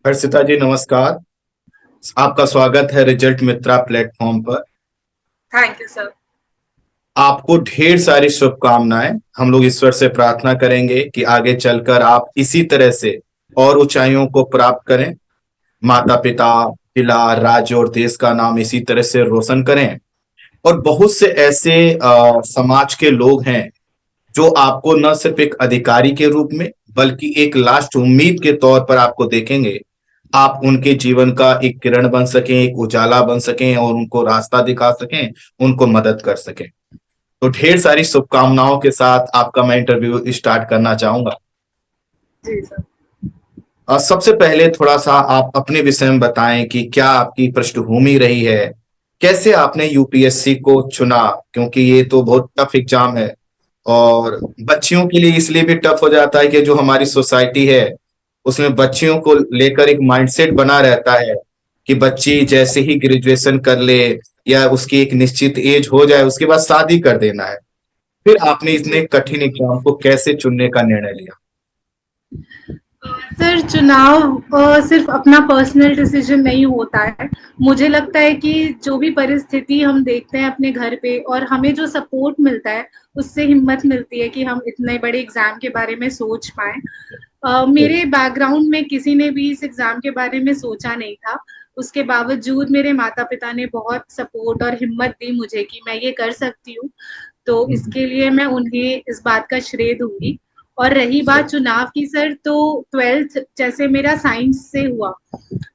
हर्षिता जी नमस्कार। आपका स्वागत है रिजल्ट मित्रा प्लेटफॉर्म पर। Thank you sir. आपको ढेर सारी शुभकामनाएं। हम लोग ईश्वर से प्रार्थना करेंगे कि आगे चलकर आप इसी तरह से और ऊंचाइयों को प्राप्त करें। माता पिता, जिला, राज्य और देश का नाम इसी तरह से रोशन करें। और बहुत से ऐसे समाज के लोग हैं जो आपको न सिर्फ एक अधिकारी के रूप में बल्कि एक लास्ट उम्मीद के तौर पर आपको देखेंगे। आप उनके जीवन का एक किरण बन सकें, एक उजाला बन सकें और उनको रास्ता दिखा सकें, उनको मदद कर सकें। तो ढेर सारी शुभकामनाओं के साथ आपका मैं इंटरव्यू स्टार्ट करना चाहूंगा। जी सर। सबसे पहले थोड़ा सा आप अपने विषय में बताएं कि क्या आपकी पृष्ठभूमि रही है, कैसे आपने यूपीएससी को चुना, क्योंकि ये तो बहुत टफ एग्जाम है। और बच्चियों के लिए इसलिए भी टफ हो जाता है कि जो हमारी सोसाइटी है उसमें बच्चियों को लेकर एक माइंडसेट बना रहता है कि बच्ची जैसे ही ग्रेजुएशन कर ले या उसकी एक निश्चित एज हो जाए उसके बाद शादी कर देना है। फिर आपने जी इतने कठिन एग्जाम को कैसे चुनने का निर्णय लिया? सर, चुनाव सिर्फ अपना पर्सनल डिसीजन नहीं होता है। मुझे लगता है कि जो भी परिस्थिति हम देखते हैं अपने घर पे और हमें जो सपोर्ट मिलता है, उससे हिम्मत मिलती है कि हम इतने बड़े एग्जाम के बारे में सोच पाए। मेरे बैकग्राउंड में किसी ने भी इस एग्जाम के बारे में सोचा नहीं था। उसके बावजूद मेरे माता पिता ने बहुत सपोर्ट और हिम्मत दी मुझे कि मैं ये कर सकती हूँ। तो इसके लिए मैं उन्हें इस बात का श्रेय दूंगी। और रही बात चुनाव की सर, तो ट्वेल्थ जैसे मेरा साइंस से हुआ,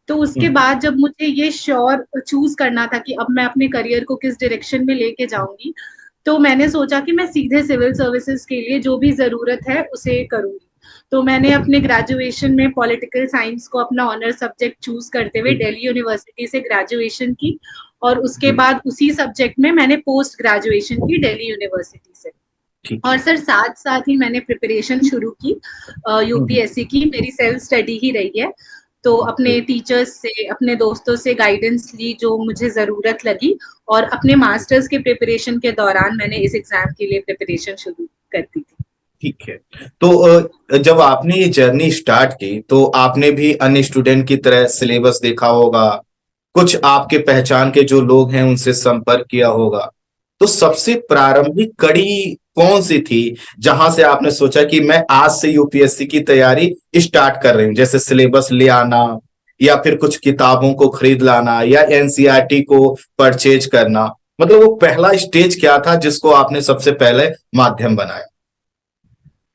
तो उसके बाद जब मुझे ये श्योर चूज करना था कि अब मैं अपने करियर को किस डायरेक्शन में लेके जाऊंगी, तो मैंने सोचा कि मैं सीधे सिविल सर्विसेज के लिए जो भी जरूरत है उसे करूंगी। तो मैंने अपने ग्रेजुएशन में पॉलिटिकल साइंस को अपना ऑनर सब्जेक्ट चूज करते हुए दिल्ली यूनिवर्सिटी से ग्रेजुएशन की। और उसके बाद उसी सब्जेक्ट में मैंने पोस्ट ग्रेजुएशन की दिल्ली यूनिवर्सिटी से। ठीक और है। सर साथ साथ ही मैंने प्रिपरेशन शुरू की यूपीएससी की। मेरी सेल्फ स्टडी ही रही है। तो अपने टीचर्स से, अपने दोस्तों से गाइडेंस ली जो मुझे जरूरत लगी। और अपने मास्टर्स के प्रिपरेशन के दौरान मैंने इस एग्जाम के लिए प्रिपरेशन शुरू कर दी थी। ठीक है। तो जब आपने ये जर्नी स्टार्ट की तो आपने भी अन्य स्टूडेंट की तरह सिलेबस देखा होगा, कुछ आपके पहचान के जो लोग हैं उनसे संपर्क किया होगा। तो सबसे प्रारंभिक कड़ी कौन सी थी जहां से आपने सोचा कि मैं आज से यूपीएससी की तैयारी स्टार्ट कर रही हूँ, जैसे सिलेबस ले आना या फिर कुछ किताबों को खरीद लाना या एनसीईआरटी को परचेज करना? मतलब वो पहला स्टेज क्या था जिसको आपने सबसे पहले माध्यम बनाया?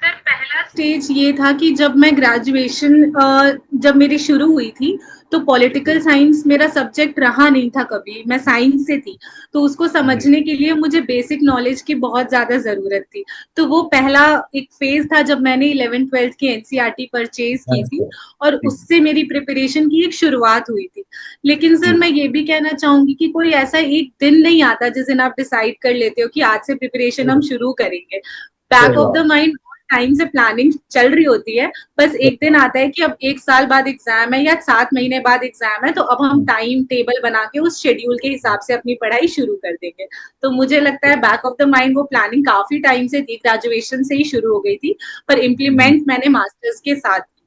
सर पहला स्टेज ये था कि जब मैं ग्रेजुएशन जब मेरी शुरू हुई थी, तो पॉलिटिकल साइंस मेरा सब्जेक्ट रहा नहीं था कभी। मैं साइंस से थी। तो उसको समझने के लिए मुझे बेसिक नॉलेज की बहुत ज्यादा जरूरत थी। तो वो पहला एक फेज था जब मैंने 11th 12th की एनसीईआरटी परचेज की थी। और उससे मेरी प्रिपरेशन की एक शुरुआत हुई थी। लेकिन सर मैं ये भी कहना चाहूंगी कि कोई ऐसा एक दिन नहीं आता जिस दिन आप डिसाइड कर लेते हो कि आज से प्रिपरेशन हम शुरू करेंगे। सही बैक ऑफ द बात। माइंड टाइम से प्लानिंग चल रही होती है। बस एक दिन आता है कि अब 1 साल बाद एग्जाम है या 7 महीने बाद एग्जाम है, तो अब हम टाइम टेबल बना के उस शेड्यूल के हिसाब से अपनी पढ़ाई शुरू कर देंगे। तो मुझे लगता है बैक ऑफ द माइंड वो प्लानिंग काफी टाइम से थी, ग्रेजुएशन से ही शुरू हो गई थी। पर इम्प्लीमेंट मैंने मास्टर्स के साथ की।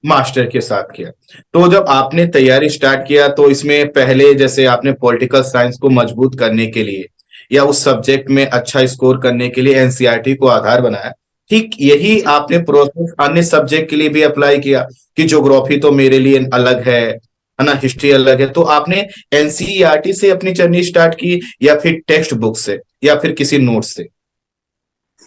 मास्टर के साथ किया। तो जब आपने तैयारी स्टार्ट किया तो इसमें पहले जैसे आपने पॉलिटिकल साइंस को मजबूत करने के लिए या उस सब्जेक्ट में अच्छा स्कोर करने के लिए एनसीईआरटी को आधार बनाया, ठीक यही जी आपने प्रोसेस अन्य सब्जेक्ट के लिए भी अप्लाई किया कि ज्योग्राफी तो मेरे लिए अलग है ना, हिस्ट्री अलग है, तो आपने एनसीईआरटी से अपनी जर्नी स्टार्ट की या फिर टेक्स्ट बुक से या फिर किसी नोट से?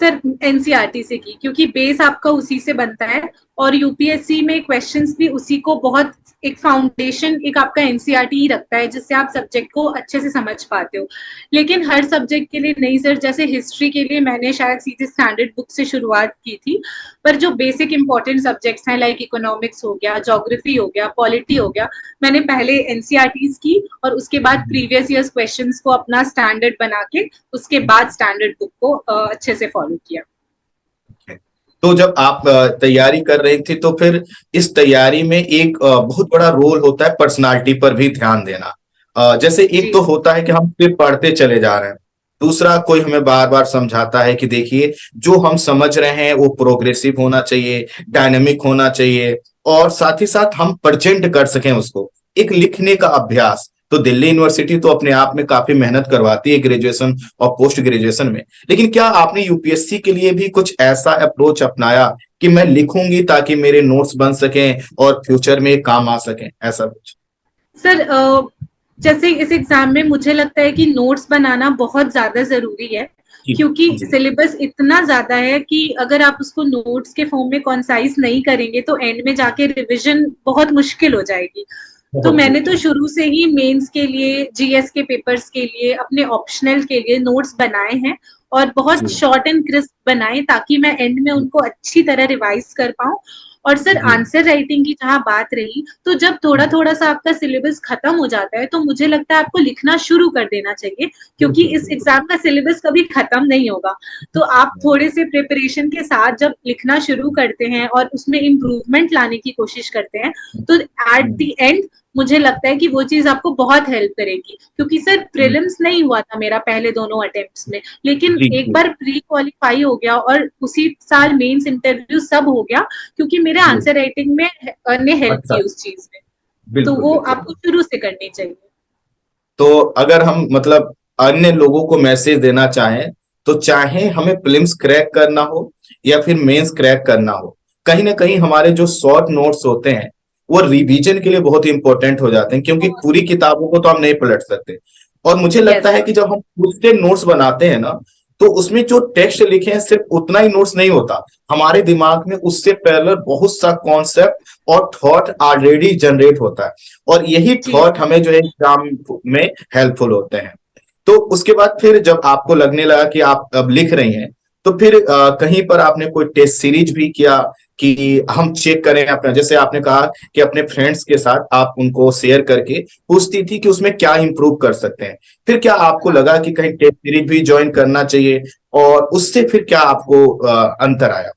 सर एनसीईआरटी से की, क्योंकि बेस आपका उसी से बनता है। और यूपीएससी में क्वेश्चंस भी उसी को बहुत एक फाउंडेशन एक आपका एनसीईआरटी ही रखता है, जिससे आप सब्जेक्ट को अच्छे से समझ पाते हो। लेकिन हर सब्जेक्ट के लिए नहीं सर। जैसे हिस्ट्री के लिए मैंने शायद सीधे स्टैंडर्ड बुक से शुरुआत की थी। पर जो बेसिक इंपॉर्टेंट सब्जेक्ट्स हैं, लाइक इकोनॉमिक्स हो गया, ज्योग्राफी हो गया, पॉलिटी हो गया, मैंने पहले एनसीईआरटीज की और उसके बाद प्रीवियस ईयर्स क्वेश्चंस को अपना स्टैंडर्ड बना के उसके बाद स्टैंडर्ड बुक को अच्छे से फॉलो किया। तो जब आप तैयारी कर रही थी तो फिर इस तैयारी में एक बहुत बड़ा रोल होता है पर्सनालिटी पर भी ध्यान देना। जैसे एक जी तो होता है कि हम सिर्फ पढ़ते चले जा रहे हैं, दूसरा कोई हमें बार बार समझाता है कि देखिए जो हम समझ रहे हैं वो प्रोग्रेसिव होना चाहिए, डायनेमिक होना चाहिए। और साथ ही साथ हम प्रेजेंट कर सकें उसको, एक लिखने का अभ्यास। तो दिल्ली यूनिवर्सिटी तो अपने आप में काफी मेहनत करवाती है ग्रेजुएशन और पोस्ट ग्रेजुएशन में, लेकिन क्या आपने यूपीएससी के लिए भी कुछ ऐसा अप्रोच अपनाया कि मैं लिखूंगी ताकि मेरे नोट्स बन सकें और फ्यूचर में काम आ सकें, ऐसा कुछ? सर जैसे इस एग्जाम में मुझे लगता है कि नोट्स बनाना बहुत ज्यादा जरूरी है, जी क्योंकि जी। सिलेबस इतना ज्यादा है कि अगर आप उसको नोट्स के फॉर्म में कॉन्साइज नहीं करेंगे तो एंड में जाके रिविजन बहुत मुश्किल हो जाएगी। तो बहुत मैंने तो मुश्किल। शुरू से ही मेंस के लिए, जीएस के पेपर्स के लिए, अपने ऑप्शनल के लिए नोट्स बनाए हैं, और बहुत जी शॉर्ट एंड क्रिस्प बनाए ताकि मैं एंड में उनको अच्छी तरह रिवाइज कर पाऊं। और सर जी। आंसर राइटिंग की जहां बात रही, तो जब थोड़ा थोड़ा सा आपका सिलेबस खत्म हो जाता है तो मुझे लगता है आपको लिखना शुरू कर देना चाहिए, क्योंकि बिल्कुल इस बिल्कुल। एग्जाम का सिलेबस कभी खत्म नहीं होगा। तो आप थोड़े से प्रिपरेशन के साथ जब लिखना शुरू करते हैं और उसमें इम्प्रूवमेंट लाने की कोशिश करते हैं, तो एट द एंड मुझे लगता है कि वो चीज आपको बहुत हेल्प करेगी। क्योंकि सर प्रीलिम्स नहीं हुआ था मेरा पहले दोनों अटेम्प्ट्स में, लेकिन जी एक जी बार प्री क्वालिफाई हो गया और उसी साल मेंस इंटरव्यू सब हो गया, क्योंकि मेरे जी। आंसर राइटिंग में ने हेल्प अच्छा। की उस चीज में। तो बिल्कुल वो बिल्कुल। आपको शुरू से करनी चाहिए। तो अगर हम मतलब अन्य लोगों को मैसेज देना चाहें, तो चाहे हमें प्रीलिम्स क्रैक करना हो या फिर मेंस क्रैक करना हो, कहीं ना कहीं हमारे जो शॉर्ट नोट्स होते हैं वो रिवीजन के लिए बहुत इंपॉर्टेंट हो जाते हैं, क्योंकि पूरी किताबों को तो हम नहीं पलट सकते। और मुझे लगता यस। है कि जब हम खुद से नोट्स बनाते हैं ना, तो उसमें जो टेक्स्ट लिखे हैं सिर्फ उतना ही नोट्स नहीं होता, हमारे दिमाग में उससे पैरेलल बहुत सा कॉन्सेप्ट और थॉट ऑलरेडी जनरेट होता है, और यही जी थॉट हमें जो है एग्जाम में हेल्पफुल होते हैं। तो उसके बाद फिर जब आपको लगने लगा कि आप अब लिख रही हैं, तो फिर कहीं पर आपने कोई टेस्ट सीरीज भी किया कि हम चेक करें अपना, जैसे आपने कहा कि अपने फ्रेंड्स के साथ आप उनको शेयर करके पूछती थी कि उसमें क्या इंप्रूव कर सकते हैं, फिर क्या आपको हाँ लगा कि कहीं टेस्ट सीरीज भी ज्वाइन करना चाहिए, और उससे फिर क्या आपको अंतर आया?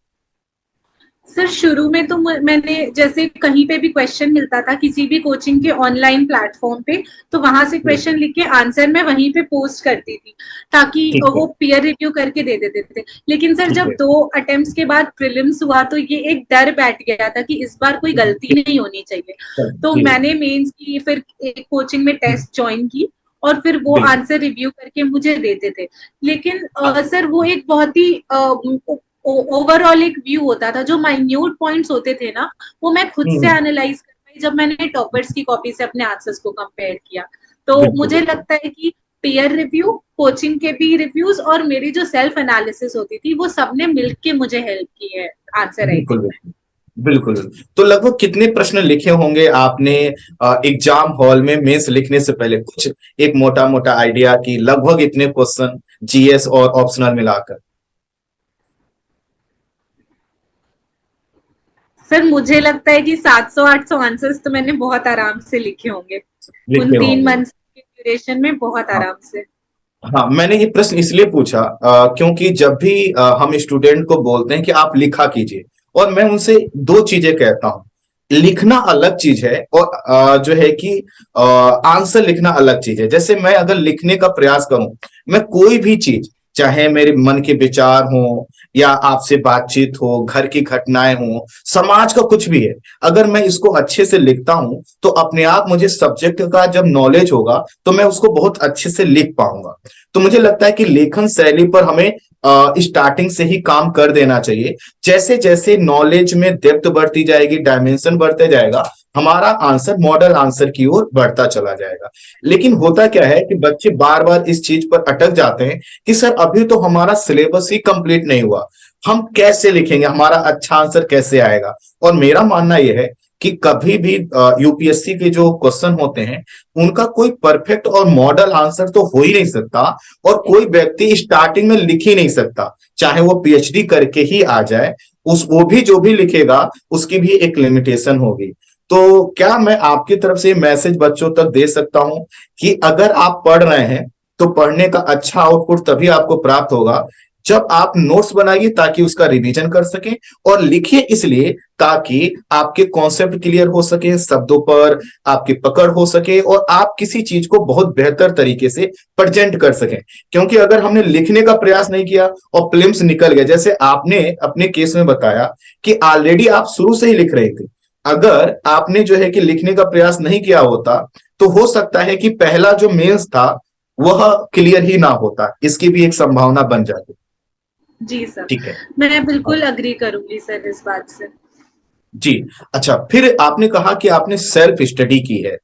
सर, शुरू में तो मैंने जैसे कहीं पे भी क्वेश्चन मिलता था किसी भी कोचिंग के ऑनलाइन प्लेटफॉर्म पे, तो वहां से जी। क्वेश्चन लिख के आंसर मैं वहीं पे पोस्ट करती थी, ताकि ठीक है। वो पीयर रिव्यू करके दे देते थे। लेकिन सर ठीक जब है। 2 अटेम्प्ट्स के बाद प्रीलिम्स हुआ तो ये एक डर बैठ गया था कि इस बार कोई गलती नहीं होनी चाहिए। तो जी। मैंने मेंस की फिर एक कोचिंग में टेस्ट ज्वाइन की, और फिर वो बिल्कुल। आंसर रिव्यू करके मुझे देते थे। लेकिन सर वो एक बहुत ही ओवरऑल एक व्यू होता था, जो माइन्यूट पॉइंट्स होते थे ना, वो मैं खुद से हम्म। एनालाइज कर पाई जब मैंने टॉपर्स की कॉपी से अपने आंसर्स को कंपेयर किया। तो बिल्कुल मुझे बिल्कुल। लगता है कि पीयर रिव्यू, कोचिंग के भी रिव्यूज और मेरी जो सेल्फ एनालिसिस होती थी, वो सबने मिलके मुझे हेल्प की है आंसर बिल्कुल राइटिंग में। बिल्कुल। बिल्कुल बिल्कुल। तो लगभग कितने प्रश्न लिखे होंगे आपने एग्जाम हॉल में मेंस लिखने से पहले, कुछ एक मोटा मोटा आइडिया कि लगभग इतने क्वेश्चन, जीएस और ऑप्शनल मिलाकर? सर मुझे लगता है कि 700-800 आंसर्स तो मैंने बहुत आराम से लिखे होंगे उन लिखे तीन होंगे। मंथ्स के ड्यूरेशन में, बहुत हाँ। आराम से। हाँ, मैंने ये प्रश्न इसलिए पूछा क्योंकि जब भी हम स्टूडेंट को बोलते हैं कि आप लिखा कीजिए, और मैं उनसे दो चीजें कहता हूँ। लिखना अलग चीज है, और जो है कि आंसर लिखना अलग चीज है। जैसे मैं अगर लिखने का प्रयास करूं, मैं कोई भी चीज, चाहे मेरे मन के विचार हो या आपसे बातचीत हो, घर की घटनाएं हो, समाज का कुछ भी है, अगर मैं इसको अच्छे से लिखता हूं तो अपने आप मुझे सब्जेक्ट का जब नॉलेज होगा तो मैं उसको बहुत अच्छे से लिख पाऊंगा। तो मुझे लगता है कि लेखन शैली पर हमें स्टार्टिंग से ही काम कर देना चाहिए। जैसे जैसे नॉलेज में डेप्थ बढ़ती जाएगी, डायमेंशन बढ़ते जाएगा, हमारा आंसर मॉडल आंसर की ओर बढ़ता चला जाएगा। लेकिन होता क्या है कि बच्चे बार बार इस चीज पर अटक जाते हैं कि सर अभी तो हमारा सिलेबस ही कंप्लीट नहीं हुआ, हम कैसे लिखेंगे, हमारा अच्छा आंसर कैसे आएगा। और मेरा मानना यह है कि कभी भी यूपीएससी के जो क्वेश्चन होते हैं उनका कोई परफेक्ट और मॉडल आंसर तो हो ही नहीं सकता, और कोई व्यक्ति स्टार्टिंग में लिख ही नहीं सकता, चाहे वो पीएचडी करके ही आ जाए। उस वो भी जो भी लिखेगा उसकी भी एक लिमिटेशन होगी। तो क्या मैं आपकी तरफ से मैसेज बच्चों तक दे सकता हूं कि अगर आप पढ़ रहे हैं तो पढ़ने का अच्छा आउटपुट तभी आपको प्राप्त होगा जब आप नोट्स बनाइए ताकि उसका रिवीजन कर सकें, और लिखिए इसलिए ताकि आपके कॉन्सेप्ट क्लियर हो सके, शब्दों पर आपकी पकड़ हो सके, और आप किसी चीज को बहुत बेहतर तरीके से प्रेजेंट कर सकें। क्योंकि अगर हमने लिखने का प्रयास नहीं किया और प्रीलिम्स निकल गया, जैसे आपने अपने केस में बताया कि ऑलरेडी आप शुरू से ही लिख रहे थे, अगर आपने जो है कि लिखने का प्रयास नहीं किया होता तो हो सकता है कि पहला जो मेंस था वह क्लियर ही ना होता, इसकी भी एक संभावना बन जाती। जी सर, ठीक है। मैं बिल्कुल अग्री करूंगी सर इस बात से। जी। अच्छा, फिर आपने कहा कि आपने सेल्फ स्टडी की है,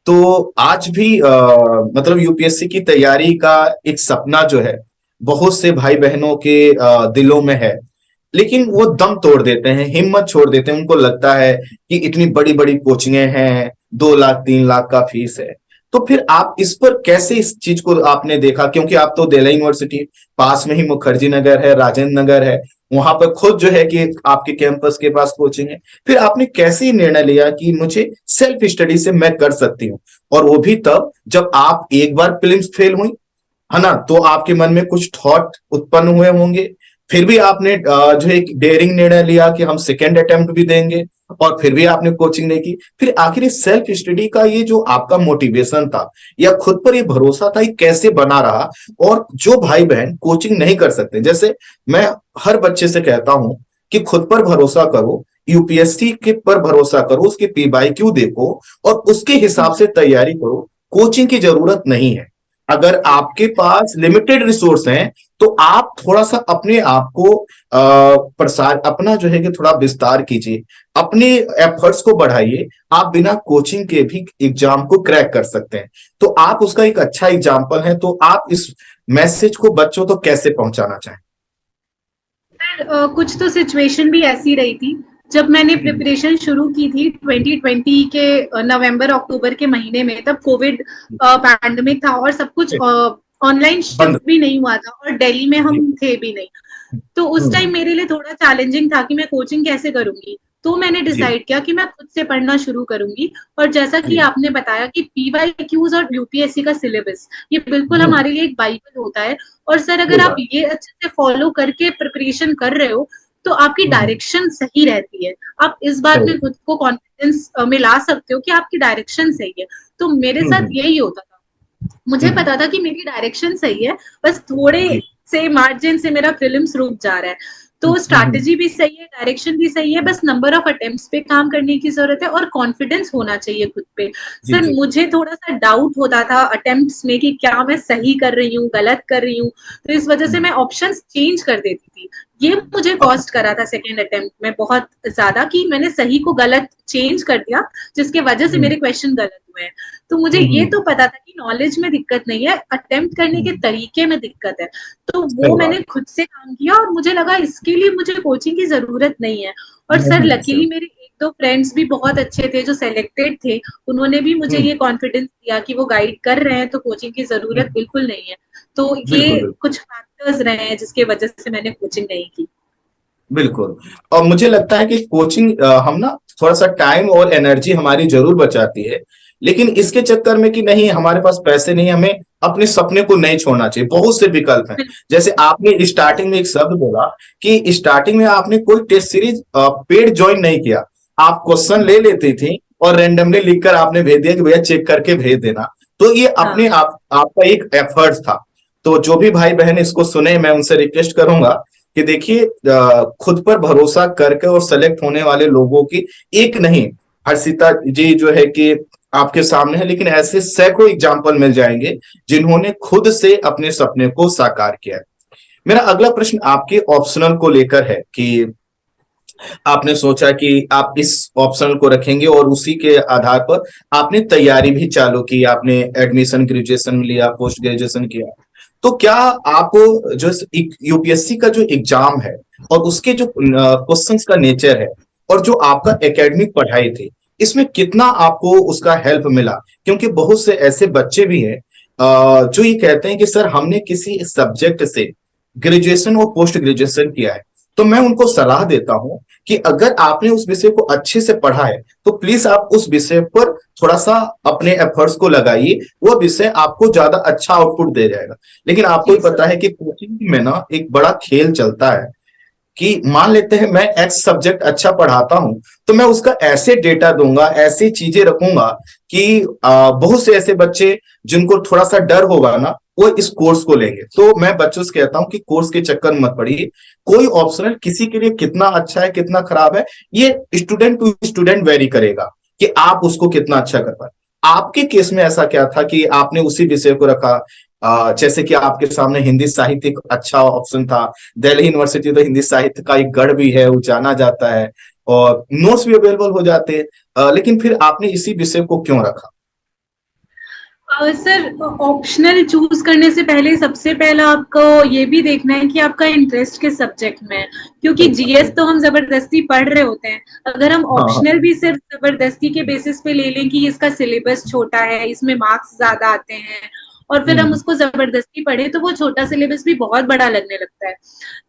तो आज भी मतलब यूपीएससी की तैयारी का एक सपना जो है बहुत से भाई बहनों के दिलों में है, लेकिन वो दम तोड़ देते हैं, हिम्मत छोड़ देते हैं। उनको लगता है कि इतनी बड़ी बड़ी कोचिंगें हैं, 2 लाख 3 लाख का फीस है। तो फिर आप इस पर कैसे, इस चीज को आपने देखा? क्योंकि आप तो दिल्ली यूनिवर्सिटी पास में ही मुखर्जी नगर है, राजेंद्र नगर है, वहां पर खुद जो है कि आपके कैंपस के पास कोचिंग है। फिर आपने कैसे ही निर्णय लिया कि मुझे सेल्फ स्टडी से मैं कर सकती हूँ? और वो भी तब जब आप एक बार प्रीलिम्स फेल हुई, है ना, तो आपके मन में कुछ थॉट उत्पन्न हुए होंगे। फिर भी आपने जो एक डेयरिंग निर्णय लिया कि हम सेकेंड अटेम्प्ट भी देंगे, और फिर भी आपने कोचिंग नहीं की। फिर आखिर सेल्फ स्टडी का ये जो आपका मोटिवेशन था या खुद पर ये भरोसा था, ये कैसे बना रहा? और जो भाई बहन कोचिंग नहीं कर सकते, जैसे मैं हर बच्चे से कहता हूं कि खुद पर भरोसा करो, यूपीएससी के पर भरोसा करो, उसके पीवाईक्यू देखो और उसके हिसाब से तैयारी करो। कोचिंग की जरूरत नहीं है। अगर आपके पास लिमिटेड रिसोर्स हैं तो आप थोड़ा सा अपने आप को प्रसार, अपना जो है कि थोड़ा विस्तार कीजिए, अपने एफर्ट्स को बढ़ाइए। आप बिना कोचिंग के भी एग्जाम को क्रैक कर सकते हैं। तो आप उसका एक अच्छा एग्जाम्पल है। तो आप इस मैसेज को बच्चों तो कैसे पहुंचाना चाहें? कुछ तो सिचुएशन भी ऐसी रही थी जब मैंने प्रिपरेशन शुरू की थी 2020 के नवंबर अक्टूबर के महीने में, तब कोविड पैंडमिक था और सब कुछ ऑनलाइन बंद। शिफ्ट भी नहीं हुआ था और दिल्ली में जी। हम थे भी नहीं। तो उस टाइम मेरे लिए थोड़ा चैलेंजिंग था कि मैं कोचिंग कैसे करूंगी। तो मैंने जी। डिसाइड किया कि मैं खुद से पढ़ना शुरू करूंगी। और जैसा कि जी। आपने बताया कि पीवाईक्यूज और यूपीएससी का सिलेबस ये बिल्कुल हम्म। हमारे लिए एक बाइबल होता है। और सर सही अगर आप बात। ये अच्छे से फॉलो करके प्रिपरेशन कर रहे हो तो आपकी हम्म। डायरेक्शन सही रहती है। आप इस बात सही। में खुद को कॉन्फिडेंस में ला सकते हो कि आपकी डायरेक्शन सही है। तो मेरे साथ हम्म। यही होता था। मुझे हम्म। पता था कि मेरी डायरेक्शन सही है, बस थोड़े जी। से मार्जिन से मेरा प्रीलिम्स रुक जा रहा है। तो स्ट्रैटेजी भी सही है, डायरेक्शन भी सही है, बस नंबर ऑफ अटेम्प्ट्स पे काम करने की जरूरत है और कॉन्फिडेंस होना चाहिए खुद पे। जी। सर जी। मुझे थोड़ा सा डाउट होता था अटेम्प्ट्स में कि क्या मैं सही कर रही हूँ, गलत कर रही हूँ। तो इस वजह से हम्म। मैं ऑप्शंस चेंज कर देती थी। ये मुझे कॉस्ट करा था सेकेंड अटेम्प्ट में बहुत ज्यादा, कि मैंने सही को गलत चेंज कर दिया जिसके वजह से हम्म। मेरे क्वेश्चन गलत हुए हैं। तो मुझे ये हम्म। तो पता था कि नॉलेज में दिक्कत नहीं है, अटेम्प्ट करने के हम्म। तरीके में दिक्कत है। तो सही वो बात। मैंने खुद से काम किया और मुझे लगा इसके लिए मुझे कोचिंग की जरूरत नहीं है। और सर नहीं लकीली सर। मेरे एक दो फ्रेंड्स भी बहुत अच्छे थे जो सेलेक्टेड थे, उन्होंने भी मुझे हम्म। ये कॉन्फिडेंस दिया कि वो गाइड कर रहे हैं तो कोचिंग की जरूरत हम्म। बिल्कुल नहीं है। तो बिल्कुल ये बिल्कुल। कुछ फैक्टर्स रहे हैं जिसके वजह से मैंने कोचिंग नहीं की। बिल्कुल। और मुझे लगता है कि कोचिंग हम ना थोड़ा सा टाइम और एनर्जी हमारी जरूर बचाती है, लेकिन इसके चक्कर में कि नहीं हमारे पास पैसे नहीं, हमें अपने सपने को नहीं छोड़ना चाहिए। बहुत से विकल्प हैं। जैसे आपने स्टार्टिंग में एक शब्द बोला कि स्टार्टिंग में आपने कोई टेस्ट सीरीज पेड ज्वाइन नहीं किया, आप क्वेश्चन ले लेती थी और रेंडमली लिखकर आपने भेज दिया कि भैया चेक करके भेज देना। तो ये अपने हाँ। आप आपका एक एफर्ट था। तो जो भी भाई बहन इसको सुने, मैं उनसे रिक्वेस्ट करूंगा कि देखिए, खुद पर भरोसा करके और सेलेक्ट होने वाले लोगों की एक नहीं, हर्षिता जी जो है कि आपके सामने है, लेकिन ऐसे सैकड़ों एग्जाम्पल मिल जाएंगे जिन्होंने खुद से अपने सपने को साकार किया है। मेरा अगला प्रश्न आपके ऑप्शनल को लेकर है कि आपने सोचा कि आप इस ऑप्शनल को रखेंगे और उसी के आधार पर आपने तैयारी भी चालू की, आपने एडमिशन ग्रेजुएशन में लिया, पोस्ट ग्रेजुएशन किया। तो क्या आप जो यूपीएससी का जो एग्जाम है और उसके जो क्वेश्चंस का नेचर है और जो आपका एकेडमिक पढ़ाई थी, इसमें कितना आपको उसका हेल्प मिला? क्योंकि बहुत से ऐसे बच्चे भी हैं जो ये कहते हैं कि सर हमने किसी सब्जेक्ट से ग्रेजुएशन और पोस्ट ग्रेजुएशन किया है। तो मैं उनको सलाह देता हूं कि अगर आपने उस विषय को अच्छे से पढ़ा है तो प्लीज आप उस विषय पर थोड़ा सा अपने एफर्ट्स को लगाइए, वो विषय आपको ज्यादा अच्छा आउटपुट दे जाएगा। लेकिन आपको ही जी पता सर। है कि कोचिंग में ना एक बड़ा खेल चलता है कि मान लेते हैं मैं एक्स सब्जेक्ट अच्छा पढ़ाता हूं, तो मैं उसका ऐसे डेटा दूंगा, ऐसी चीजें रखूंगा कि बहुत से ऐसे बच्चे जिनको थोड़ा सा डर होगा ना, वो इस कोर्स को लेंगे। तो मैं बच्चों से कहता हूं कि कोर्स के चक्कर में मत पड़िए। कोई ऑप्शनल किसी के लिए कितना अच्छा है कितना खराब है, ये स्टूडेंट टू स्टूडेंट वेरी करेगा कि आप उसको कितना अच्छा कर पाए। आपके केस में ऐसा क्या था कि आपने उसी विषय को रखा? जैसे कि आपके सामने हिंदी साहित्य एक अच्छा ऑप्शन था। दिल्ली यूनिवर्सिटी तो हिंदी साहित्य का एक गढ़ भी है, वो जाना जाता है, और नोट्स भी अवेलेबल हो जाते हैं। लेकिन फिर आपने इसी विषय को क्यों रखा? सर, ऑप्शनल चूज करने से पहले सबसे पहला आपको ये भी देखना है कि आपका इंटरेस्ट किस सब्जेक्ट में है, क्योंकि सही बात जीएस है। तो हम जबरदस्ती पढ़ रहे होते हैं। अगर हम हाँ हाँ। ऑप्शनल भी सिर्फ जबरदस्ती के बेसिस पे ले लें कि इसका सिलेबस छोटा है, इसमें मार्क्स ज्यादा आते हैं, और फिर हम हम्म। उसको जबरदस्ती पढ़े, तो वो छोटा सिलेबस भी बहुत बड़ा लगने लगता है।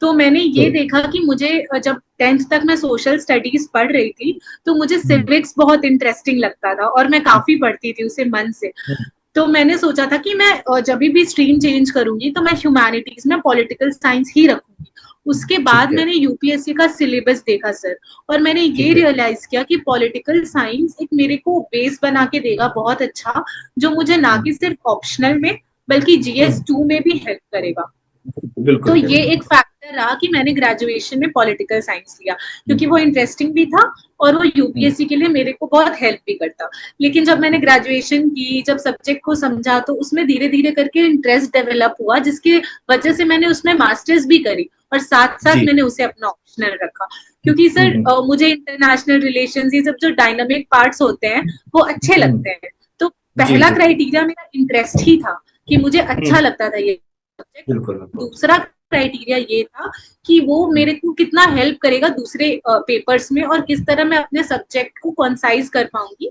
तो मैंने ये तो देखा कि मुझे जब 10th तक मैं सोशल स्टडीज पढ़ रही थी, तो मुझे हम्म, सिविक्स बहुत इंटरेस्टिंग लगता था और मैं काफी पढ़ती थी उसे मन से। हम्म, तो मैंने सोचा था कि मैं जब भी स्ट्रीम चेंज करूंगी तो मैं ह्यूमैनिटीज में पॉलिटिकल साइंस ही रखूंगी। उसके बाद ठीक है। मैंने यूपीएससी का सिलेबस देखा सर, और मैंने ये ठीक है। रियलाइज किया कि पॉलिटिकल साइंस एक मेरे को बेस बना के देगा बहुत अच्छा, जो मुझे ना हम्म, कि सिर्फ ऑप्शनल में बल्कि जीएस हम्म, 2 में भी हेल्प करेगा। तो बिल्कुल ये करेंगे। एक फैक्टर रहा कि मैंने ग्रेजुएशन में पॉलिटिकल साइंस लिया, क्योंकि वो हम्म, इंटरेस्टिंग भी था और वो हम्म, यूपीएससी के लिए मेरे को बहुत हेल्प भी करता। लेकिन जब मैंने ग्रेजुएशन की, जब सब्जेक्ट को समझा, तो उसमें धीरे धीरे करके इंटरेस्ट डेवलप हुआ, जिसकी वजह से मैंने उसमें मास्टर्स भी करी और साथ साथ जी। मैंने उसे अपना ऑप्शनल रखा। क्योंकि सर मुझे इंटरनेशनल रिलेशन, ये सब जो डायनामिक पार्ट्स होते हैं वो अच्छे हम्म, लगते हैं। तो जी पहला जी। क्राइटेरिया मेरा इंटरेस्ट ही था कि मुझे अच्छा हम्म, लगता था ये सब्जेक्ट। बिल्कुल बिल्कुल। दूसरा क्राइटेरिया ये था कि वो मेरे को कितना हेल्प करेगा दूसरे पेपर्स में, और किस तरह मैं अपने सब्जेक्ट को कंसाइज कर पाऊंगी।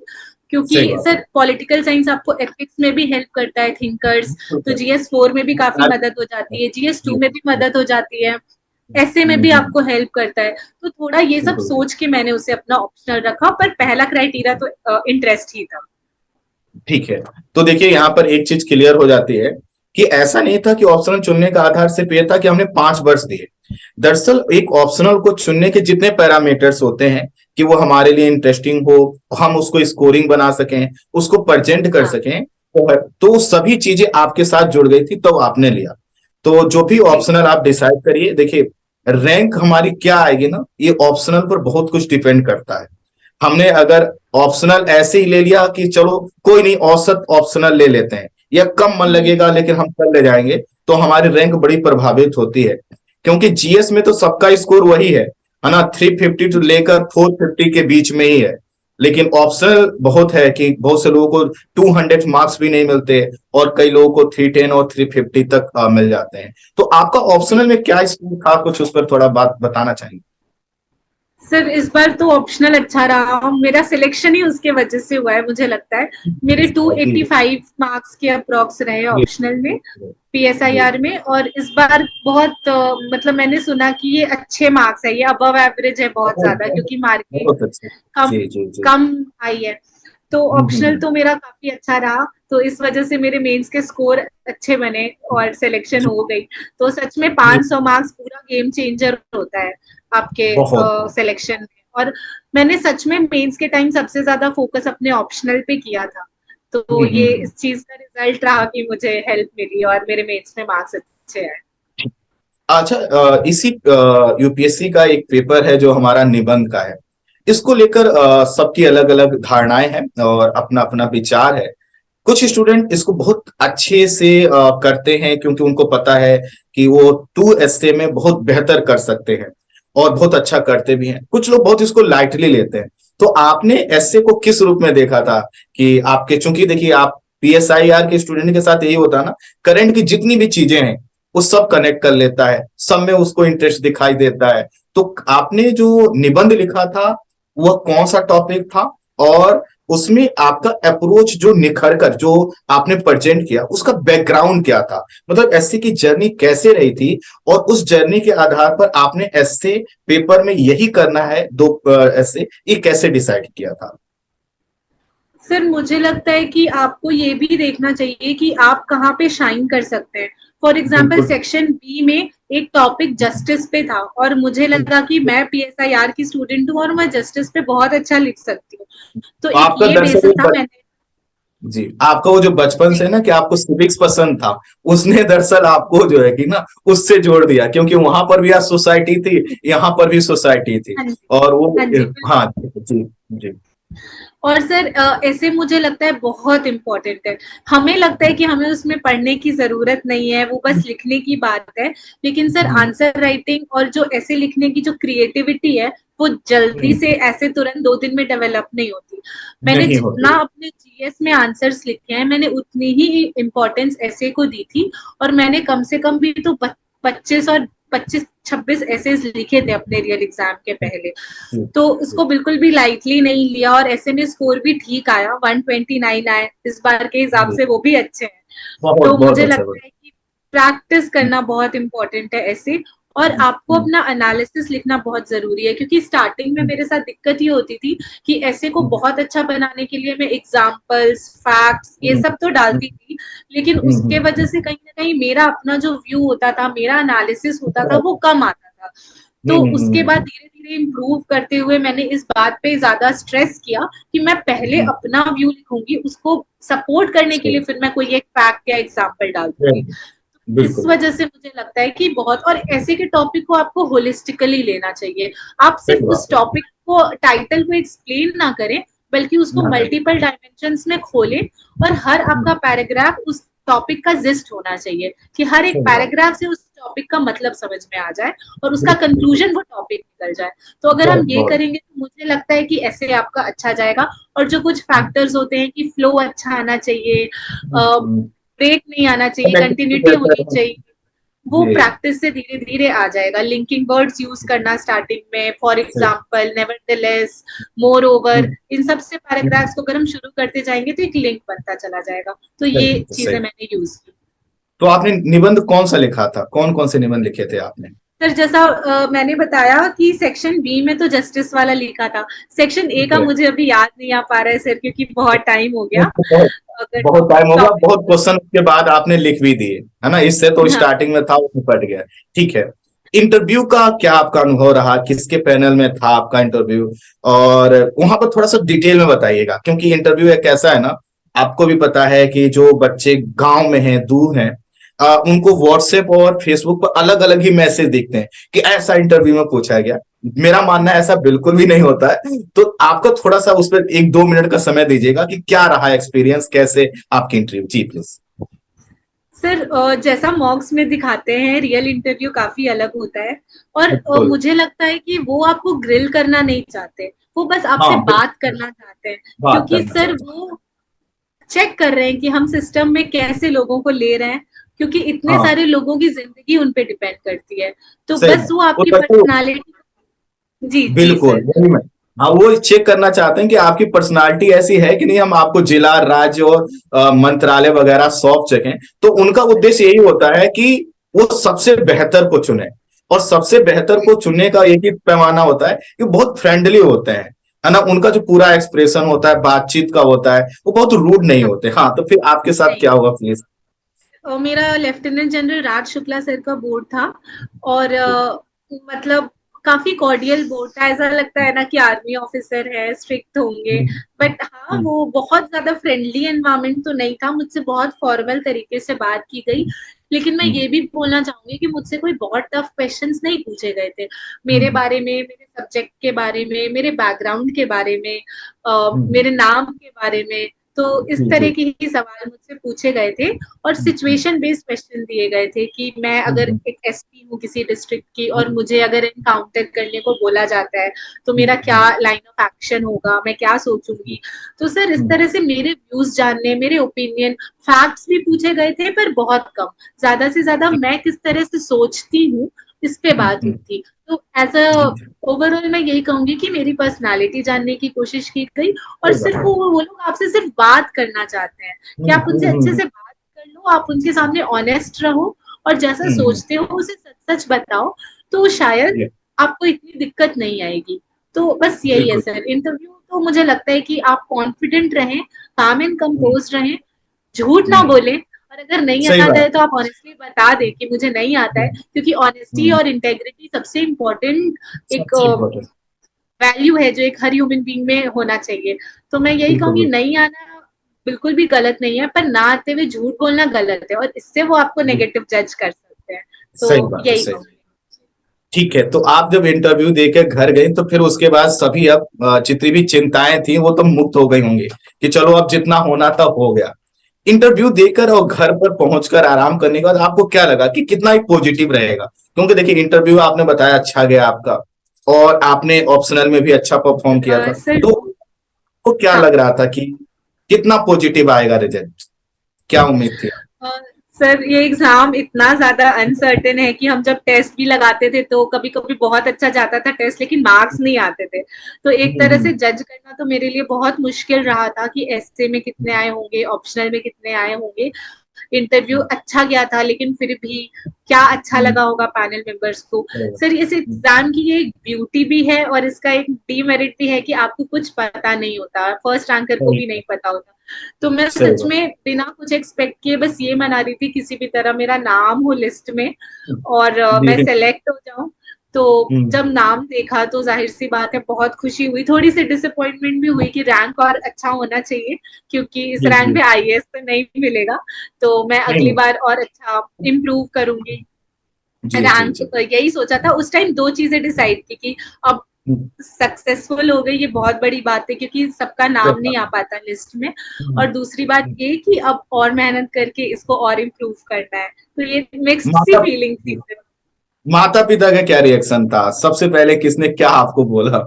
क्योंकि सही बात है। सर पॉलिटिकल साइंस आपको एथिक्स में भी हेल्प करता है, थिंकर्स, तो बिल्कुल। जीएस 4 में भी काफी आज- मदद हो जाती है, जीएस 2 जी। में भी मदद हो जाती है, ऐसे में भी आपको हेल्प करता है। तो थोड़ा ये सब बिल्कुल। सोच के मैंने उसे अपना ऑप्शनल रखा, पर पहला क्राइटेरिया तो इंटरेस्ट ही था। ठीक है। तो देखिए यहाँ पर एक चीज क्लियर हो जाती है कि ऐसा नहीं था कि ऑप्शनल चुनने का आधार सिर्फ ये था कि हमने 5 वर्ष दिए। दरअसल एक ऑप्शनल को चुनने के जितने पैरामीटर्स होते हैं कि वो हमारे लिए इंटरेस्टिंग हो, हम उसको स्कोरिंग बना सकें, उसको प्रेजेंट कर हाँ सकें, तो सभी चीजें आपके साथ जुड़ गई थी तो आपने लिया। तो जो भी जी। ऑप्शनल आप डिसाइड करिए, देखिए रैंक हमारी क्या आएगी ना, ये ऑप्शनल पर बहुत कुछ डिपेंड करता है। हमने अगर ऑप्शनल ऐसे ही ले लिया कि चलो कोई नहीं, औसत ऑप्शनल ले लेते हैं, या कम मन लगेगा लेकिन हम कर ले जाएंगे, तो हमारी रैंक बड़ी प्रभावित होती है। क्योंकि जीएस में तो सबका स्कोर वही है ना, 350 टू लेकर 450 के बीच में ही है। लेकिन ऑप्शनल बहुत है कि बहुत से लोगों को 200 मार्क्स भी नहीं मिलते, और कई लोगों को 310 और 350 तक मिल जाते हैं। तो आपका जी ऑप्शनल में क्या स्कोर था, कुछ उस पर थोड़ा बात बताना चाहिए। सर, इस बार तो ऑप्शनल अच्छा रहा, मेरा सिलेक्शन ही उसके वजह से हुआ है मुझे लगता है। मेरे जी 285 मार्क्स के अप्रॉक्स रहे जी ऑप्शनल में, जी। पीएसआईआर में। और इस बार बहुत मतलब मैंने सुना कि ये अच्छे मार्क्स है, ये अबव एवरेज है बहुत बहुत ज्यादा, बहुत क्योंकि मार्किंग बहुत अच्छे। कम जी जी जी। कम आई है। तो ऑप्शनल हम्म। तो मेरा काफी अच्छा रहा, तो इस वजह से मेरे मेंस के स्कोर अच्छे बने और सिलेक्शन जी हो गई। तो सच में जी, 500 मार्क्स पूरा गेम चेंजर होता है आपके बहुत। सिलेक्शन में। और मैंने सच में मेंस के टाइम सबसे ज्यादा फोकस अपने ऑप्शनल पे किया था, तो ये हम्म। इस चीज का रिजल्ट रहा कि मुझे हेल्प मिली और मेरे मेंस में मार्क्स अच्छे आए। अच्छा, इसी यूपीएससी का एक पेपर है जो हमारा निबंध का है। इसको लेकर सबकी अलग अलग धारणाएं हैं और अपना अपना विचार है। कुछ स्टूडेंट इसको बहुत अच्छे से करते हैं क्योंकि उनको पता है कि वो 2 एस्से में बहुत बेहतर कर सकते हैं, और बहुत अच्छा करते भी हैं। कुछ लोग बहुत इसको लाइटली लेते हैं। तो आपने एस्से को किस रूप में देखा था? कि आपके, चूंकि देखिए आप पीएसआईआर के स्टूडेंट के साथ यही होता है ना, करंट की जितनी भी चीजें हैं वो सब कनेक्ट कर लेता है, सब में उसको इंटरेस्ट दिखाई देता है। तो आपने जो निबंध लिखा था वह कौन सा टॉपिक था, और उसमें आपका अप्रोच जो निखर कर जो आपने प्रेजेंट किया उसका बैकग्राउंड क्या था, मतलब एसए की जर्नी कैसे रही थी, और उस जर्नी के आधार पर आपने एसए पेपर में यही करना है, 2 एसए, ये कैसे डिसाइड किया था? सर, मुझे लगता है कि आपको ये भी देखना चाहिए कि आप कहाँ पे शाइन कर सकते हैं। फॉर एग्जाम्पल बिल्कुल। सेक्शन बी में एक टॉपिक जस्टिस पे था, और मुझे लगा कि मैं पीएसआईआर की स्टूडेंट हूँ और मैं जस्टिस पे बहुत अच्छा लिख सकती हूँ। तो एक आपका ये दरअसल बेसिस था मैंने। जी, आपका वो जो बचपन से ना कि आपको सिविक्स पसंद था, उसने दरअसल आपको जो है कि ना उससे जोड़ दिया, क्योंकि वहां पर भी आज सोसाइटी थी, यहाँ पर भी सोसाइटी थी। हाँ जी, और वो हाँ जी, बिल्कुल। हाँ जी जी और सर ऐसे मुझे लगता है बहुत इम्पोर्टेंट है। हमें लगता है कि हमें उसमें पढ़ने की ज़रूरत नहीं है, वो बस लिखने की बात है। लेकिन सर हम्म, आंसर राइटिंग और जो ऐसे लिखने की जो क्रिएटिविटी है, वो जल्दी हम्म, से ऐसे तुरंत 2 दिन में डेवलप नहीं होती। मैंने नहीं जितना होती। अपने जीएस में आंसर्स लिखे हैं, मैंने उतनी ही इम्पोर्टेंस ऐसे को दी थी। और मैंने कम से कम भी तो 25 और 25-26 ऐसेज लिखे थे अपने रियल एग्जाम के पहले। जी तो जी, उसको बिल्कुल भी लाइटली नहीं लिया, और ऐसे में स्कोर भी ठीक आया, 129 आए इस बार के हिसाब जी, से, वो भी अच्छे हैं। बहुत तो बहुत मुझे अच्छा लगता है कि प्रैक्टिस करना बहुत इंपॉर्टेंट है ऐसे। और आपको हम्म, अपना एनालिसिस लिखना बहुत जरूरी है, क्योंकि स्टार्टिंग में मेरे साथ दिक्कत ये होती थी कि ऐसे को हम्म, बहुत अच्छा बनाने के लिए मैं एग्जाम्पल्स, फैक्ट्स, ये हम्म, सब तो डालती थी। लेकिन उसके वजह से कहीं ना कहीं मेरा अपना जो व्यू होता था, मेरा एनालिसिस होता था, वो कम आता था। तो उसके बाद धीरे धीरे इम्प्रूव करते हुए मैंने इस बात पे ज्यादा स्ट्रेस किया कि मैं पहले अपना व्यू लिखूंगी, उसको सपोर्ट करने के लिए फिर मैं कोई एक फैक्ट या एग्जाम्पल डाल दूंगी। इस बिल्कुल वजह से मुझे लगता है कि बहुत, और ऐसे के टॉपिक को आपको होलिस्टिकली लेना चाहिए। आप सही सिर्फ उस बात है। टॉपिक को, टाइटल को एक्सप्लेन ना करें, बल्कि उसको ना करें। मल्टीपल डायमेंशंस में खोलें। और हर आपका हम्म, पैराग्राफ उस टॉपिक का जिस्ट होना चाहिए, कि हर एक सही बात। पैराग्राफ से उस टॉपिक का मतलब समझ में आ जाए, और उसका बिल्कुल बिल्कुल, कंक्लूजन वो टॉपिक निकल जाए। तो अगर हम बहुत ये बहुत। करेंगे तो मुझे लगता है कि ऐसे आपका अच्छा जाएगा। और जो कुछ फैक्टर्स होते हैं कि फ्लो अच्छा आना चाहिए, ब्रेक नहीं आना चाहिए, कनेक्टिविटी कंटिन्यूटी कैसे होनी है? चाहिए, वो जी प्रैक्टिस से धीरे धीरे आ जाएगा। लिंकिंग वर्ड्स यूज करना स्टार्टिंग में, फॉर सही। एग्जाम्पल, नेवरदलेस, मोर ओवर, हम्म, इन सब से पैराग्राफ्स को अगर हम शुरू करते जाएंगे तो एक लिंक बनता चला जाएगा। तो ये सही चीजें सही। मैंने यूज की। तो आपने निबंध कौन सा लिखा था, कौन कौन से निबंध लिखे थे आपने? सर जैसा मैंने बताया कि सेक्शन बी में तो जस्टिस वाला लिखा था। सेक्शन ए ठीक का है। मुझे अभी याद नहीं आ पा रहा है सर, क्योंकि बहुत टाइम हो गया। बहुत अगर बहुत टाइम हो गया, टॉपिक, बहुत क्वेश्चन के बाद आपने लिख भी दिए, है ना, इससे तो हाँ। स्टार्टिंग में था वो निपट गया। ठीक है। इंटरव्यू का क्या आपका अनुभव रहा, किसके पैनल में था आपका इंटरव्यू? और वहां पर थोड़ा सा डिटेल में बताइएगा, क्योंकि इंटरव्यू एक ऐसा है ना, आपको भी पता है कि जो बच्चे गांव में हैं, दूर हैं, उनको व्हाट्सएप और फेसबुक पर अलग अलग ही मैसेज दिखते हैं कि ऐसा इंटरव्यू में पूछा गया। मेरा मानना है ऐसा बिल्कुल भी नहीं होता है। तो आपका थोड़ा सा उस पर 1-2 मिनट का समय दीजिएगा कि क्या रहा एक्सपीरियंस, कैसे आपकी इंटरव्यू, जी प्लीज। सर जैसा मॉक्स में दिखाते हैं, रियल इंटरव्यू काफी अलग होता है। और बिल्कुल। मुझे लगता है कि वो आपको ग्रिल करना नहीं चाहते, वो बस आपसे हाँ बात बिल्कुल, करना चाहते हैं। बात क्योंकि करना सर चाहता हूँ। वो चेक कर रहे हैं कि हम सिस्टम में कैसे लोगों को ले रहे हैं, क्योंकि इतने हाँ सारे लोगों की जिंदगी उन पे डिपेंड करती है। तो सही बस बात। वो और आपकी वैसे पर्सनालिटी, जी जी बिल्कुल सर, वही मैं, हाँ वो चेक करना चाहते हैं कि आपकी पर्सनालिटी ऐसी है कि नहीं, हम आपको जिला, राज्य और मंत्रालय वगैरह सौंप सकें। तो उनका उद्देश्य यही होता है कि वो सबसे बेहतर को चुने। और सबसे बेहतर को चुनने का एक ही पैमाना होता है कि बहुत फ्रेंडली होते हैं, है ना, उनका जो पूरा एक्सप्रेशन होता है, बातचीत का होता है, वो बहुत रूड नहीं हाँ, होते। हाँ, तो फिर आपके साथ नहीं। क्या हुआ प्लीज? और मेरा लेफ्टिनेंट जनरल राज शुक्ला सर का बोर्ड था। और मतलब काफी कॉर्डियल बोर्ड था, ऐसा लगता है ना कि आर्मी ऑफिसर है, स्ट्रिक्ट होंगे। बट हाँ, वो बहुत ज्यादा फ्रेंडली एनवायरनमेंट तो नहीं था, मुझसे बहुत फॉर्मल तरीके से बात की गई। लेकिन मैं ये भी बोलना चाहूंगी कि मुझसे कोई बहुत टफ क्वेश्चंस नहीं पूछे गए थे। मेरे बारे में, मेरे सब्जेक्ट के बारे में, मेरे बैकग्राउंड के बारे में, मेरे नाम के बारे में। तो इस जी तरह जी। के ही सवाल मुझसे पूछे गए थे। और सिचुएशन बेस्ड क्वेश्चन दिए गए थे कि मैं अगर एक एसपी हूँ किसी डिस्ट्रिक्ट की, और मुझे अगर एनकाउंटर करने को बोला जाता है, तो मेरा क्या लाइन ऑफ एक्शन होगा, मैं क्या सोचूंगी। तो सर इस तरह से मेरे व्यूज जानने, मेरे ओपिनियन, फैक्ट्स भी पूछे गए थे, पर बहुत कम। ज्यादा से ज्यादा मैं किस तरह से सोचती हूँ, इस पे बात हुई थी। तो एज अ ओवरऑल मैं यही कहूंगी कि मेरी पर्सनालिटी जानने की कोशिश की गई। और सही सिर्फ बात। वो लोग आपसे सिर्फ बात करना चाहते हैं, कि आप उनसे अच्छे से बात कर लो, आप उनके सामने ऑनेस्ट रहो, और जैसा सोचते हो उसे सच सच बताओ। तो शायद जी, आपको इतनी दिक्कत नहीं आएगी। तो बस यही है बिल्कुल। सर, इंटरव्यू तो मुझे लगता है कि आप कॉन्फिडेंट रहें, काम एंड कंपोज रहें, झूठ ना बोले। और अगर नहीं सही आता बात। है तो आप ऑनेस्टली बता दें कि मुझे नहीं आता है, क्योंकि ऑनेस्टी और इंटेग्रिटी सबसे इम्पोर्टेंट एक सबसे इम्पोर्टेंट। वैल्यू है जो एक हर ह्यूमन बीइंग में होना चाहिए। तो मैं यही बिल्कुल कहूंगी, बिल्कुल। नहीं आना बिल्कुल भी गलत नहीं है, पर ना आते हुए झूठ बोलना गलत है, और इससे वो आपको नेगेटिव जज कर सकते हैं। तो सही बात है, यही सही। कहूंगी। ठीक है, तो आप जब इंटरव्यू देके घर गए तो फिर उसके बाद सभी अब जितनी भी चिंताएं थी वो तो मुक्त हो गई होंगी कि चलो अब जितना होना था हो गया। इंटरव्यू देकर और घर पर पहुंचकर आराम करने के बाद आपको क्या लगा कि कितना ही पॉजिटिव रहेगा? क्योंकि देखिए इंटरव्यू आपने बताया अच्छा गया आपका, और आपने ऑप्शनल में भी अच्छा परफॉर्म किया था, सर, तो को क्या हाँ। लग रहा था कि कितना पॉजिटिव आएगा रिजल्ट? क्या उम्मीद थी? अ, सर, ये एग्जाम इतना ज्यादा अनसर्टेन है कि हम जब टेस्ट भी लगाते थे तो कभी कभी बहुत अच्छा जाता था टेस्ट, लेकिन मार्क्स नहीं आते थे। तो एक तरह हम्म, से जज करना तो मेरे लिए बहुत मुश्किल रहा था कि एसए में कितने आए होंगे, ऑप्शनल में कितने आए होंगे। इंटरव्यू अच्छा गया था, लेकिन फिर भी क्या अच्छा हम्म, लगा होगा पैनल मेंबर्स को। हम्म, सर, इस एग्जाम की ये एक ब्यूटी भी है और इसका एक डीमेरिट भी है कि आपको कुछ पता नहीं होता, फर्स्ट रैंकर को सही भी नहीं पता होता। तो मैं सही सच बात। में बिना कुछ एक्सपेक्ट किए बस ये मना रही थी किसी भी तरह मेरा नाम हो लिस्ट में, और मैं जी। सेलेक्ट हो जाऊं। तो हम्म, जब नाम देखा तो जाहिर सी बात है बहुत खुशी हुई, थोड़ी सी डिसअपॉइंटमेंट भी हुई कि रैंक और अच्छा होना चाहिए, क्योंकि इस जी रैंक जी। पे आईएएस तो नहीं मिलेगा। तो मैं नहीं अगली नहीं। बार और अच्छा इम्प्रूव करूंगी। जी जी रैंक जी। यही सोचा था उस टाइम, दो चीजें डिसाइड की कि अब हम्म, सक्सेसफुल हो गई ये बहुत बड़ी बात है, क्योंकि सबका सही नाम नहीं बात आ पाता लिस्ट में। है। और दूसरी बात ये कि अब और मेहनत करके इसको और इम्प्रूव करना है, तो ये मिक्स्ड सी माता फीलिंग थी फिर। माता पिता का क्या रिएक्शन था? सबसे पहले किसने क्या आपको बोला?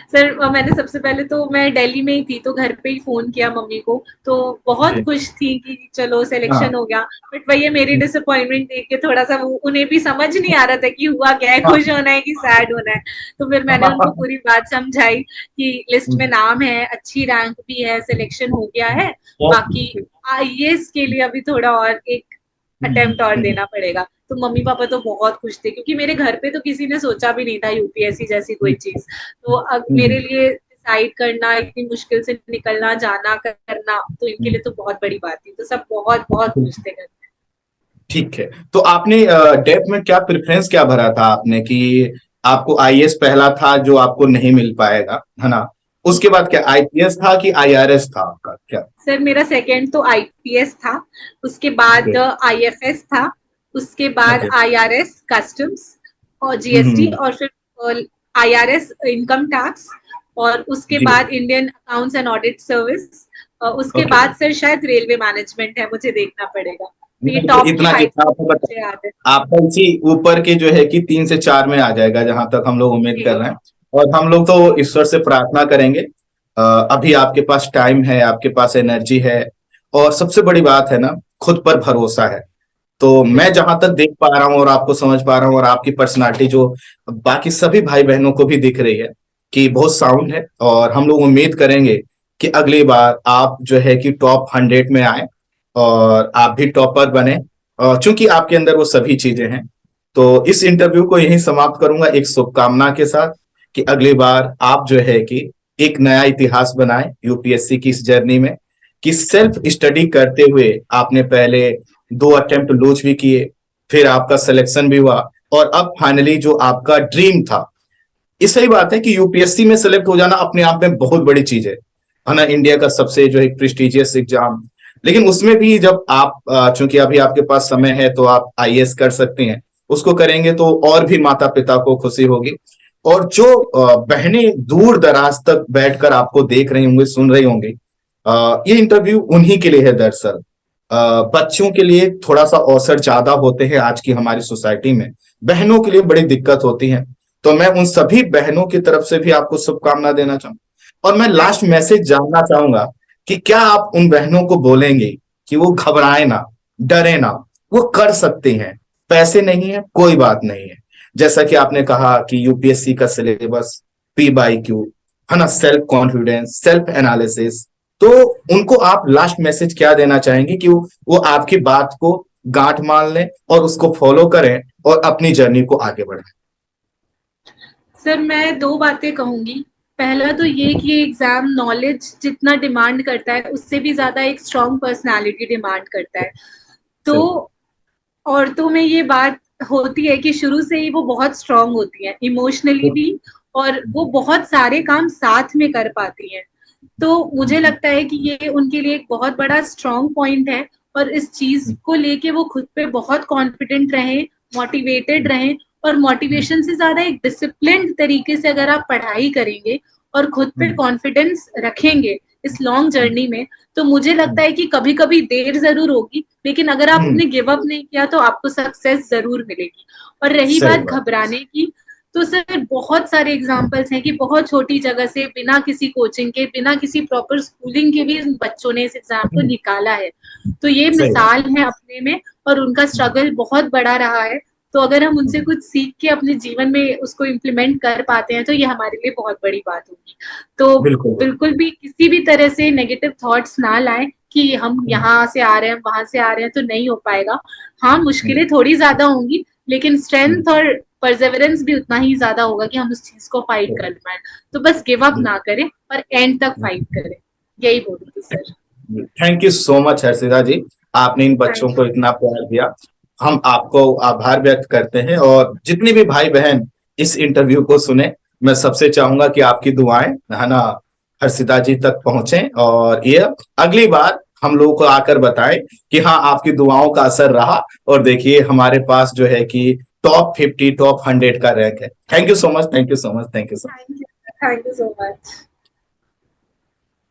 सर, मैंने सबसे पहले तो मैं दिल्ली में ही थी तो घर पे ही फोन किया मम्मी को। तो बहुत जी। खुश थी कि चलो सिलेक्शन हाँ हो गया। बट वही है, मेरी डिसअपॉइंटमेंट देख के थोड़ा सा उन्हें भी समझ नहीं आ रहा था कि हुआ क्या है, खुश होना है कि सैड होना है। तो फिर मैंने उनको हाँ। पूरी बात समझाई कि लिस्ट में नाम है, अच्छी रैंक भी है, सिलेक्शन हो गया है। बाकी आईएएस के लिए अभी थोड़ा और एक अटेम्प्ट और देना पड़ेगा। तो मम्मी पापा तो बहुत खुश थे, क्योंकि मेरे घर पे तो किसी ने सोचा भी नहीं था यूपीएससी जैसी कोई चीज। तो अब मेरे लिए डिसाइड करना, इतनी मुश्किल से निकलना जाना करना, तो इनके लिए तो बहुत बड़ी बात थी। तो सब बहुत बहुत खुश थे घर में। ठीक है, तो आपने डेप में क्या प्रेफरेंस क्या भरा था आपने कि आपको आईएएस पहला था जो आपको नहीं मिल पाएगा, है ना? उसके बाद क्या आईपीएस था कि आईआरएस था आपका क्या? सर, मेरा सेकंड तो आईपीएस था, उसके ओके। बाद आईएफएस था, उसके बाद ओके। आईआरएस कस्टम्स और जीएसटी, हम्म। और फिर आईआरएस इनकम टैक्स, और उसके जी। बाद Indian accounts and audit service. उसके ओके। बाद सर शायद रेलवे मैनेजमेंट है, मुझे देखना पड़ेगा। तो ये नहीं तो टॉप की इतना फाइव जितना आपको पता, मुझे याद है। आपका इसी ऊपर के जो है कि 3 से 4 में आ जाएगा जहां तक हम लोग उम्मीद कर जी। रहे हैं। और हम लोग तो ईश्वर से प्रार्थना करेंगे। अभी आपके पास टाइम है, आपके पास एनर्जी है, और सबसे बड़ी बात है ना, खुद पर भरोसा है। तो मैं बिल्कुल। जहां तक देख पा रहा हूँ और आपको समझ पा रहा हूँ, और आपकी पर्सनालिटी जो बाकी सभी भाई बहनों को भी दिख रही है कि बहुत साउंड है, और हम लोग उम्मीद करेंगे कि अगली बार आप जो है कि टॉप 100 में आए और आप भी टॉपर बने, चूंकि आपके अंदर वो सभी चीजें हैं। तो इस इंटरव्यू को यहीं समाप्त करूंगा एक शुभकामना के साथ कि अगली बार आप जो है कि एक नया इतिहास बनाए यूपीएससी की इस जर्नी में, कि सेल्फ स्टडी करते हुए आपने पहले 2 अटेम्प्ट लूज भी किए, फिर आपका सिलेक्शन भी हुआ, और अब फाइनली जो आपका ड्रीम था। ये सही बात है कि यूपीएससी में सेलेक्ट हो जाना अपने आप में बहुत बड़ी चीज है ना? इंडिया का सबसे जो है प्रेस्टिजियस एग्जाम। लेकिन उसमें भी जब आप चूंकि अभी आपके पास समय है तो आप आईएएस कर सकते हैं, उसको करेंगे तो और भी माता पिता को खुशी होगी। और जो बहनें दूर दराज तक बैठकर आपको देख रही होंगी, सुन रही होंगी, ये इंटरव्यू उन्हीं के लिए है दरअसल। बच्चों के लिए थोड़ा सा अवसर ज्यादा होते हैं आज की हमारी सोसाइटी में, बहनों के लिए बड़ी दिक्कत होती है। तो मैं उन सभी बहनों की तरफ से भी आपको शुभकामना देना चाहूंगा, और मैं लास्ट थैंक यू। मैसेज जानना चाहूंगा कि क्या आप उन बहनों को बोलेंगे कि वो घबराए ना, डरे ना, वो कर सकती हैं। पैसे नहीं है कोई बात नहीं है, जैसा कि आपने कहा कि यूपीएससी का सिलेबस P/Q, है ना, सेल्फ कॉन्फिडेंस, सेल्फ एनालिसिस। तो उनको आप लास्ट मैसेज क्या देना चाहेंगे कि वो आपकी बात को गांठ मान लें और उसको फॉलो करें और अपनी जर्नी को आगे बढ़ाएं? सर, मैं दो बातें कहूंगी। पहला तो ये कि एग्जाम नॉलेज जितना डिमांड करता है उससे भी ज्यादा एक स्ट्रांग पर्सनालिटी डिमांड करता है। तो सही। औरतों में ये बात होती है कि शुरू से ही वो बहुत स्ट्रांग होती हैं इमोशनली भी, और वो बहुत सारे काम साथ में कर पाती हैं। तो मुझे लगता है कि ये उनके लिए एक बहुत बड़ा स्ट्रॉन्ग पॉइंट है, और इस चीज को लेके वो खुद पे बहुत कॉन्फिडेंट रहें, मोटिवेटेड रहें, और मोटिवेशन से ज्यादा एक डिसिप्लिन्ड तरीके से अगर आप पढ़ाई करेंगे और खुद पे कॉन्फिडेंस रखेंगे इस लॉन्ग जर्नी में, तो मुझे लगता है कि कभी कभी देर जरूर होगी, लेकिन अगर आपने गिव अप नहीं किया तो आपको सक्सेस जरूर मिलेगी। और रही सही बात बात। घबराने की, तो सर बहुत सारे एग्जाम्पल्स हैं कि बहुत छोटी जगह से बिना किसी कोचिंग के, बिना किसी प्रॉपर स्कूलिंग के भी इन बच्चों ने इस एग्जाम को निकाला है। तो ये सही बात। मिसाल है अपने में, और उनका स्ट्रगल बहुत बड़ा रहा है। तो अगर हम उनसे कुछ सीख के अपने जीवन में उसको इम्प्लीमेंट कर पाते हैं तो ये हमारे लिए बहुत बड़ी बात होगी। तो बिल्कुल बिल्कुल। बिल्कुल भी किसी भी तरह से नेगेटिव थॉट्स ना लाएं कि हम यहाँ से आ रहे हैं, वहां से आ रहे हैं तो नहीं हो पाएगा। हाँ, मुश्किलें थोड़ी ज्यादा होंगी, लेकिन स्ट्रेंथ और परसेवरेंस भी उतना ही ज्यादा होगा कि हम उस चीज को फाइट कर पाए। तो बस गिव अप ना करें और एंड तक फाइट करें, यही बोलूंगी sir. Thank you so much Harshita ji, आपने इन थैंक बच्चों को यू। इतना प्यार दिया। हम आपको आभार व्यक्त करते हैं, और जितने भी भाई बहन इस इंटरव्यू को सुने, मैं सबसे चाहूंगा कि आपकी दुआएं है ना हर्षिता जी तक पहुंचे, और ये अगली बार हम लोगों को आकर बताएं कि हाँ आपकी दुआओं का असर रहा, और देखिए हमारे पास जो है कि टॉप 50 टॉप 100 का रैंक है। Thank you so much, thank you so much, thank you so much. Thank you so much.